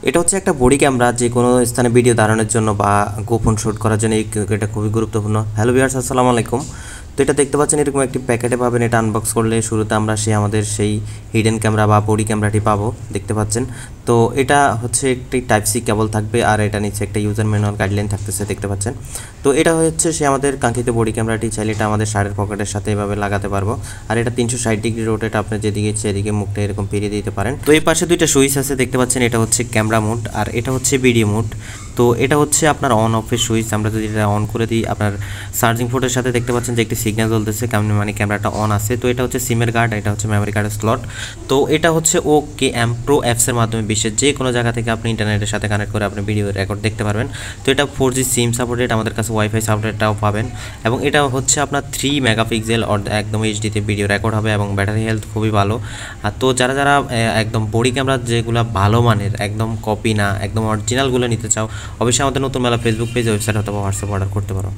এটা হচ্ছে একটা বডি ক্যামেরা, যে কোনো স্থানে ভিডিও ধারণের জন্য বা গোপন শ্যুট করার জন্য এটা খুবই গুরুত্বপূর্ণ। হ্যালো ভিউয়ার্স, আসসালামু আলাইকুম। তো এটা দেখতে পাচ্ছেন এরকম একটি প্যাকেটে পাবেন। এটা আনবক্স করলে শুরুতে আমরা আমাদের সেই হিডেন ক্যামেরা বা বডি ক্যামেরাটি পাবো, দেখতে পাচ্ছেন। তো এটা হচ্ছে একটি টাইপ সি কেবল থাকবে, আর এটা নিচে একটা ইউজার ম্যানুয়াল গাইডলাইন থাকতেছে, দেখতে পাচ্ছেন। তো এটা হচ্ছে আমাদের কাঙ্ক্ষিত বডি ক্যামেরাটি। চাইলে এটা আমাদের শার্টের পকেটের সাথে এভাবে লাগাতে পারবো। আর এটা 360 ডিগ্রি রোটেট, আপনি যেদিকে সেদিকে মুখটা এরকম ফিরিয়ে দিতে পারেন। তো এই পাশে দুইটা সুইচ আছে, দেখতে পাচ্ছেন। এটা হচ্ছে ক্যামেরা মোড আর এটা হচ্ছে ভিডিও মোড। তো এটা হচ্ছে আপনার অন অফের সুইচ। আমরা যদি এটা অন করে দিই, আপনার চার্জিং পোর্টের সাথে দেখতে পাচ্ছেন যে একটি সিগন্যাল জ্বলতেছে, মানে ক্যামেরাটা অন আছে। তো এটা হচ্ছে সিমের গার্ড, এটা হচ্ছে মেমোরি কার্ডের স্লট। তো এটা হচ্ছে OKM Pro অ্যাপসের মাধ্যমে বিশ্বের যে কোনো জায়গা থেকে আপনি ইন্টারনেটের সাথে কানেক্ট করে আপনি ভিডিও রেকর্ড দেখতে পারবেন। তো এটা 4G সিম সাপোর্টেড, আমাদের কাছে ওয়াইফাই সাপোর্টেডটাও পাবেন। এবং এটা হচ্ছে আপনার 3 মেগাপিক্সেল একদম এইচডিতে ভিডিও রেকর্ড হবে এবং ব্যাটারি হেলথ খুবই ভালো। আর তো যারা যারা একদম বডি ক্যামেরা যেগুলো ভালো মানের, একদম কপি না, একদম অরিজিনালগুলো নিতে চাও, অবশ্যই আমাদের নতুন মেলা ফেসবুক পেজ, ওয়েবসাইট অথবা হোয়াটসঅ্যাপ অর্ডার করতে পারো।